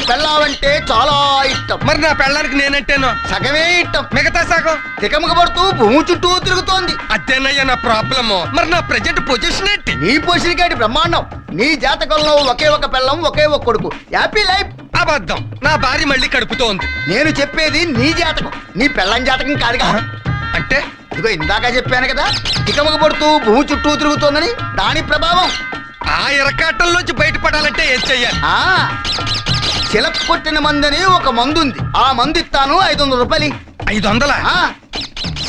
పెళ్ళావంటే చాలా ఇష్టం. మరి నా పెళ్ళానికి నేనంటేనో సగమే ఇష్టం, మిగతా సగం తికమక పడుతూ భూమి చుట్టూ తిరుగుతోంది. అదేనయ్యా నా ప్రాబ్లము. మరి నా ప్రెజెంట్ పొజిషన్ ఏంటి? నీ పొజిషన్ ఏంటి? బ్రహ్మాండం. నీ జాతకంలో ఒకే ఒక పెళ్ళం, ఒకే ఒక కొడుకు. Happy life. అబద్ధం. నా భార్య మళ్ళీ కడుపుతో ఉంది. నేను చెప్పేది నీ జాతకం, నీ పెళ్ళం జాతకం కాదుగా. అంటే ఇదిగో ఇందాక చెప్పాను కదా, తికమక పడుతూ భూమి చుట్టూ తిరుగుతోందని. దాని ప్రభావం. ఆ ఇరకాటంలోంచి బయటపడాలంటే ఏం చెయ్యాలి? చిలక కొట్టిన మందని ఒక మందు ఉంది. ఆ మందు ఇస్తాను, 500 రూపాయలు. 500?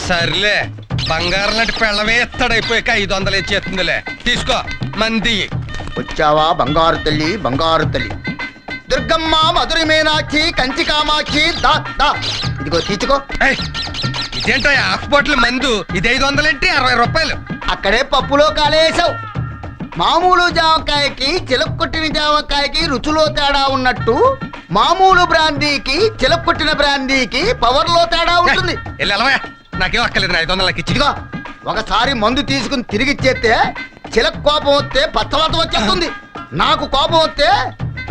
సర్లే, బంగారం లాంటి పెళ్ళమే ఎత్తడైపోయాక 500 ఏం చేస్తుందిలే. తీసుకో మంది. వచ్చావా బంగారు తల్లి, బంగారు తల్లి. దుర్గమ్మ, మధురి మీనాక్షి, కంచి కామాక్షి. దా ఇదిగో తీసుకో. ఇదేంటో హాఫ్ బాటిల్ మందు. ఇది 500 ఏంటి? 60 రూపాయలు. అక్కడే పప్పులో కాలేసావు. మామూలు జామకాయకి చిలక కొట్టిన జామకాయకి రుచిలో తేడా ఉన్నట్టు మామూలు బ్రాందీకి చిలక కొట్టిన బ్రాందీకి పవర్ లో తేడా ఉంటుంది. నాకేం అక్కర్లేదు. 500 నాకు ఇచ్చిగా. ఒకసారి మందు తీసుకుని తిరిగి ఇచ్చేస్తే చిలక కోపం వస్తే పచ్చవాతం వచ్చేస్తుంది. నాకు కోపం వస్తే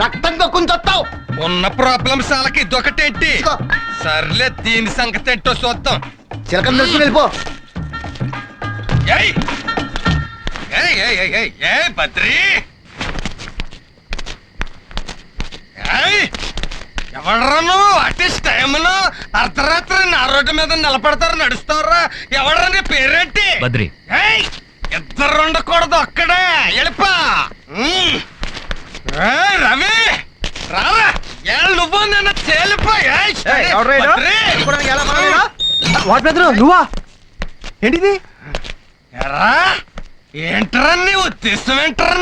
రక్తం కక్కుని చస్తావు. ఉన్న ప్రాబ్లమ్స్ వాళ్ళకి ఇదొకటేంటి? సర్లే, దీని సంగతి ఏంటో చూద్దాం. చిలకం తెలుసుకుని వెళ్ళిపో. బద్రీ, ఎవడరా నువ్వు? అట్లీస్ట్ టైంలో అర్ధరాత్రి నా రోడ్డు మీద నిలబడతారు, నడుస్తారా? ఎవడరా నీ పేరేంటి? బద్రి. ఇద్దరు ఉండకూడదు, అక్కడే వెళ్ళిపా. రవి రారా, నువ్వు నిన్న తేలిపోయా. నువ్వా? ఏంటిది? ఏంటరా నీ ఉద్దేశం? ఏంటరా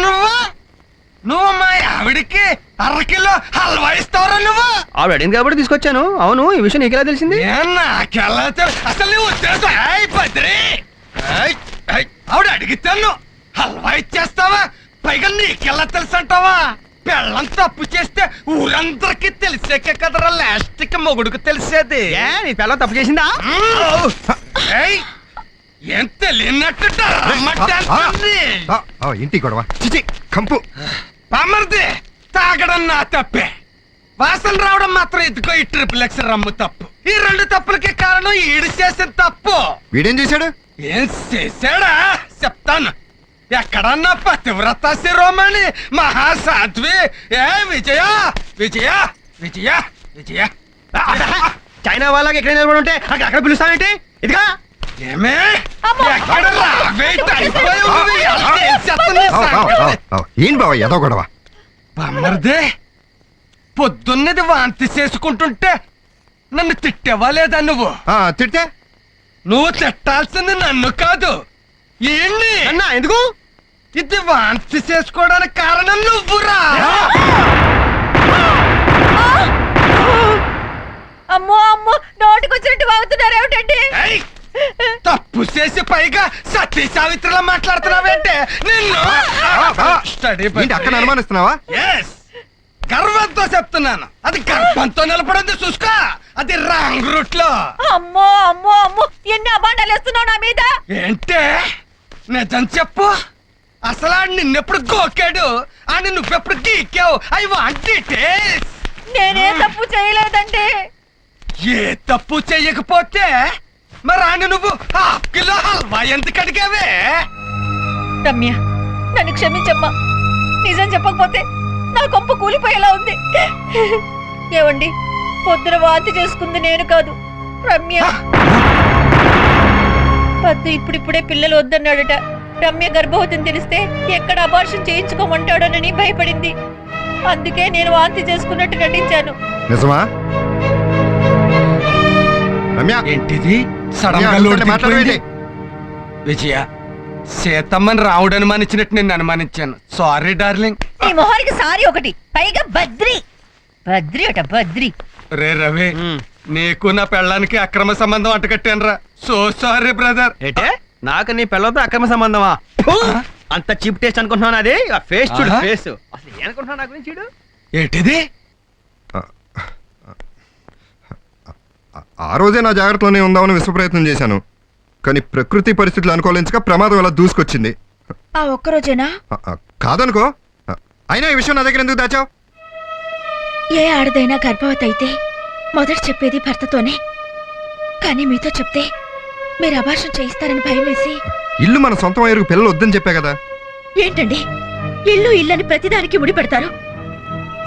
నువ్వు మా ఆవిడికి 1/2 కిలో హల్వా ఇస్తావరా నువ్వు? ఆవిడ అడిగింది కాబట్టి తీసుకొచ్చాను. అవును, ఈ విషయం నీకెలా తెలిసింది? నాకెలా అసలు నీ ఉద్దేశం? బద్రీ, ఆవిడ అడిగితే హల్వా ఇచ్చేస్తావా? పైగా నీకెలా తెలుసు అంటావా? పెళ్ళం తప్పు చేస్తే ఊరందరికి తెలిసాకే కదరా లాస్ట్ కి మొగుడుకు తెలిసేది. నీ పెళ్ళం తప్పు చేసిందా? ఏం తెలియనట్టు ఇంటి గొడవ కంపు. పామర్ది, తాగడం నా తప్పే, వాసన రావడం మాత్రం ఇదిగో ఈ XXX రమ్ము తప్పు. ఈ 2 తప్పులకి కారణం ఈడు చేసిన తప్పు. వీడేం చేశాడు? ఏం చేశాడా చెప్తాను. ఎక్కడన్నా పతివ్రత శిరోమణి మహాసాధ్వి ఏ విజయ విజయ విజయ విజయ చైనా వాళ్ళకి ఎక్కడ నిలబడి ఉంటే అక్కడ పిలుస్తానంటే ఇదిగా. ఏమే ఏం బావ ఏదో గొడవ? బామ్మర్దే, పొద్దున్నది వాంతి చేసుకుంటుంటే నన్ను తిట్టేవా లేదా నువ్వు? తిట్టే నువ్వు తిట్టాల్సింది నన్ను కాదు, ఏంటి అన్నా? ఎందుకు? ఇది వాంతి చేసుకోవడానికి కారణం నువ్వురా. అమ్మో అమ్మో, నోటికొచ్చినట్టు వాగుతున్నారు ఏమిటండి? తప్పు చేసి పైగా సతీ సావిత్రిలా మాట్లాడుతున్నావేంటే నిన్ను. అక్కడ అనుమానిస్తున్నావా? గర్వంతో చెప్తున్నాను, అది గర్భంతో నిలబడింది చూసుకో. అది రాంగ్ రూట్ లో. అమ్మో అమ్మో అమ్మో, ఎన్ని అబాండాలు వేస్తున్నావు నా మీద. ఏంటే నిజం చెప్పు, అసలు ఆడు నిన్నెప్పుడు గోకాడు, అని నువ్వెప్పుడు గీకావు? I want details. నేనే తప్పు చేయలేదండి. ఏ తప్పు చెయ్యకపోతే మరి రాని నువ్వు హాఫ్ కిలో హల్వా ఎందుకు అడిగావే? రమ్య, నన్ను క్షమించమ్మా. నిజం చెప్పకపోతే నా కొంప కూలిపోయేలా ఉంది. ఏవండి, పొద్దున వాంతి చేసుకుంది నేను కాదు, రమ్య. పద్దు ఇప్పుడిప్పుడే పిల్లలు వద్దన్నాడట. రమ్య గర్భవతిని తెలిస్తే ఎక్కడ అబార్షన్ చేయించుకోమంటాడోనని భయపడింది. అందుకే నేను వాంతి చేసుకున్నట్టు నటించాను. నిజమా రమ్య? ఏంటిది సడన్ గా లోడ్ దిగిపోయింది? విజయ, సీతమ్మని రావుడు అనుమానించినట్టు నేను అనుమానించాను. Sorry darling. నీ మొహానికి సారీ ఒకటి, పైగా బద్రి. బద్రి అట బద్రి. రే రవి, నీకు నా పెళ్ళానికి అక్రమ సంబంధం అంటకట్టానురా. So sorry brother. ఏటే నాకు నీ పిల్లలతో అక్రమ సంబంధమా? అంత చీప్ టేస్ట్ అనుకుంటున్నాను. అది ఆ ఫేస్ చూడు, ఆహా. ఫేస్ అసలు ఏమనుకుంటున్నావు నా గురించి చూడు. ఏంటిది? ఆ రోజే నా జాగ్రత్తలోనే ఉందామని విశ్వ ప్రయత్నం చేశాను, కానీ ప్రకృతి పరిస్థితులు అనుకూలించక ప్రమాదం అలా దూసుకొచ్చింది. ఆ ఒక్కరోజేనా? కాదనుకో, అయినా ఈ విషయం నా దగ్గర ఎందుకు దాచావు? ఏ ఆడదైనా గర్భవతి అయితే మొదట చెప్పేది భర్తతోనే. కానీ మీతో చెప్తే మీరు అబార్షన్ చేయిస్తారని భయం వేసి. ఇల్లు మన సొంతం అయ్యారు, పిల్లలు వద్దని చెప్పా కదా. ఏంటండి, ఇల్లు ఇల్లని ప్రతిదానికి ముడి పెడతారు?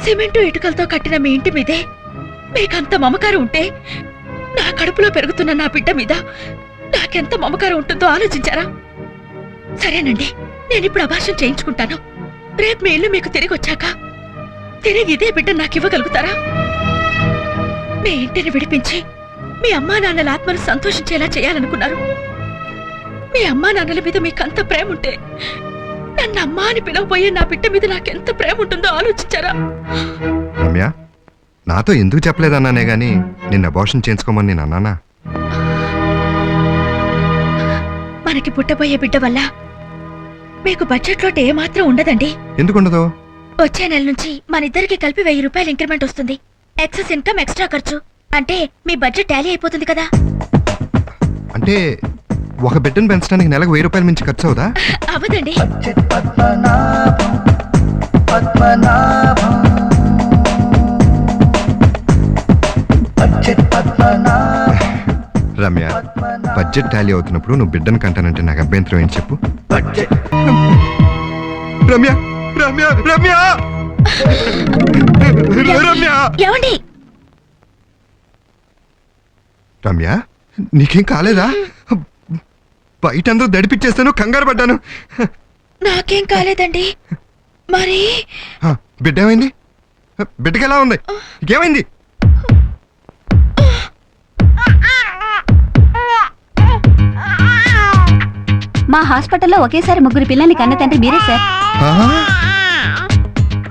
సిమెంటు ఇటుకలతో కట్టిన మీ ఇంటి మీదే మీకంత మమకారం ఉంటే నా కడుపులో పెరుగుతున్న నా బిడ్డ మీద నాకెంత మమకారం ఉంటుందో ఆలోచించారా? సరేనండి, నేనిప్పుడు అబార్షన్ చేయించుకుంటాను. రేపు మీ ఇల్లు మీకు తిరిగి వచ్చాక తిరిగి ఇదే బిడ్డ నాకు ఇవ్వగలుగుతారా? మీ ఇంటిని విడిపించి మీ అమ్మా నాన్నల ఆత్మను సంతోషించేలా చేయాలనుకున్నారు. మీ అమ్మా నాన్నల మీద మీకంత ప్రేమ ఉంటే నన్ను అమ్మా అని పిలవబోయే నా బిడ్డ మీద నాకెంత ప్రేమ ఉంటుందో ఆలోచించారా? రమ్య, నాతో ఎందుకు చెప్పలేదన్నానే గాని నిన్ను అబార్షన్ చేయించుకోమని నేను అన్నానా? మనకి పుట్టబోయే బిడ్డ వల్ల మీకు బడ్జెట్ లోటు ఏమాత్రం ఉండదండి. ఎందుకు ఉండదు? వచ్చే నెల నుంచి మన ఇద్దరికి కలిపి 1000 రూపాయలు ఇంక్రిమెంట్ వస్తుంది. ఎక్సెస్ ఇన్కమ్ ఎక్స్ట్రా ఖర్చు అంటే మీ బడ్జెట్ టాలీ అయిపోతుంది కదా. అంటే ఒక బిడ్డను పెంచడానికి నెలకు 1000 రూపాయల మించి ఖర్చు అవుదా? అవదండి. రమ్య, బడ్జెట్ టాలీ అవుతున్నప్పుడు నువ్వు బిడ్డను కంటానంటే నాకు అభ్యంతరం ఏంటి చెప్పు? రమ్య రమ్య రమ్య రమ్య ఏమండి? రమ్య, నీకేం కాలేదా? బయట అందరూ దడిపిచ్చేస్తాను, కంగారు పడ్డాను. నాకేం కాలేదండి. మరి బిడ్డ ఏమైంది? బిడ్డకి ఎలా ఉంది? ఏమైంది? మా హాస్పిటల్లో ఒకేసారి 3 పిల్లల్ని కన్న తండ్రి మీరే సార్.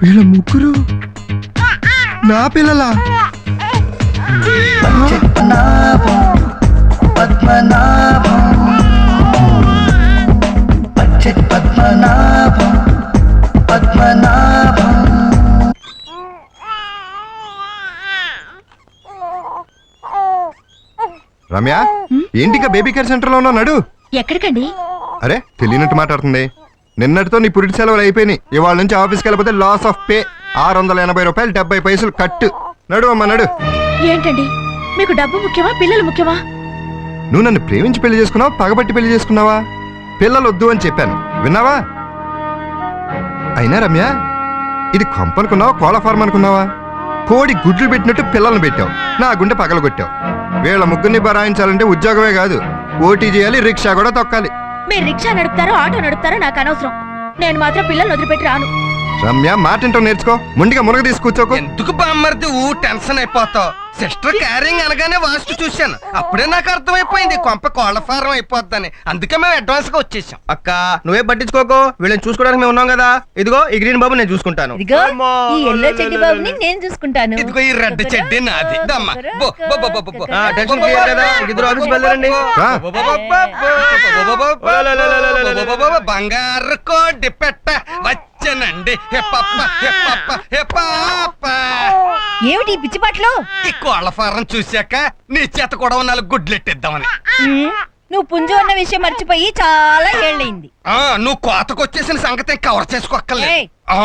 వీళ్ళ ముగ్గురు నా పిల్లలా? రమ్య, ఏంటిగా బేబీ కేర్ సెంటర్ లో ఉన్నాడు? ఎక్కడికండి? అరే, తెలియనట్టు మాట్లాడుతుంది. నిన్నటితో నీ పురిటి సెలవులు అయిపోయినాయి. ఇవాళ నుంచి ఆఫీస్కి వెళ్ళిపోతే లాస్ ఆఫ్ పే. 680 రూపాయలు 70 పైసలు కట్టు. నడు అమ్మ నడు. ఏంటండి, మీకు డబ్బు ముఖ్యమా పిల్లలు ముఖ్యమా? నువ్వు నన్ను ప్రేమించి పెళ్లి చేసుకున్నావా, పగబట్టి పెళ్లి చేసుకున్నావా? పిల్లలు వద్దు అని చెప్పాను, విన్నావా? అయినా రమ్య, ఇది కొంపనుకున్నావా, కోళ్ళ ఫార్మ్ అనుకున్నావా? కోడి గుడ్లు పెట్టినట్టు పిల్లల్ని పెట్టావు, నా గుండె పగలగొట్టావు. వీళ్ళ ముగ్గురిని బరాయించాలంటే ఉద్యోగమే కాదు, ఓటీ చేయాలి, రిక్షా కూడా తొక్కాలి. మీరు రిక్షా నడుపుతారో ఆటో నడుపుతారో నాకు అనవసరం. నేను మాత్రం పిల్లల్ని వదిలిపెట్టి రాను. రమ్య, మాటింటో నేర్చుకో, ముందుగా మునగ తీసుకూర్చోకు. ఎందుకు బామ్మర్ది టెన్షన్ అయిపోతావు? సిస్టర్ క్యారింగ్ అనగానే వాస్తు చూశాను, అప్పుడే నాకు అర్థమైపోయింది కొంప కోళ్ల ఫారం అయిపోద్దని. అందుకే మేము అడ్వాన్స్ గా వచ్చేసాం. అక్క, నువ్వే పట్టించుకోకు, వీళ్ళని చూసుకోవడానికి మేము ఉన్నాం కదా. ఇదిగో ఈ గ్రీన్ బాబు నేను చూసుకుంటాను. ఇదిగో ఈ ఎల్లో చెడ్డి బాబుని నేను చూసుకుంటాను. ఇదిగో ఈ రెడ్ చెడ్డి నాది. దమ్మా, బో, బో, బో, బో, బో, బో. టెన్షన్ క్లియర్ కదా. ఇద్దరు ఆఫీస్కి వెళ్ళారండి. రా. బంగారు కోడి పెట్ట వచ్చానండి. ఏమిటి ఈ పిచ్చి పాటలు? ఈ కోళ్ల ఫారం చూశాక నీ చేత కూడా 4 గుడ్లెట్టిద్దామని. నువ్వు పుంజు అన్న విషయం మర్చిపోయి చాలా ఏళ్ళైంది. నువ్వు కోతకొచ్చేసిన సంగతి కవర్ చేసుకోక్కర్లేదు. ఏయ్. ఆ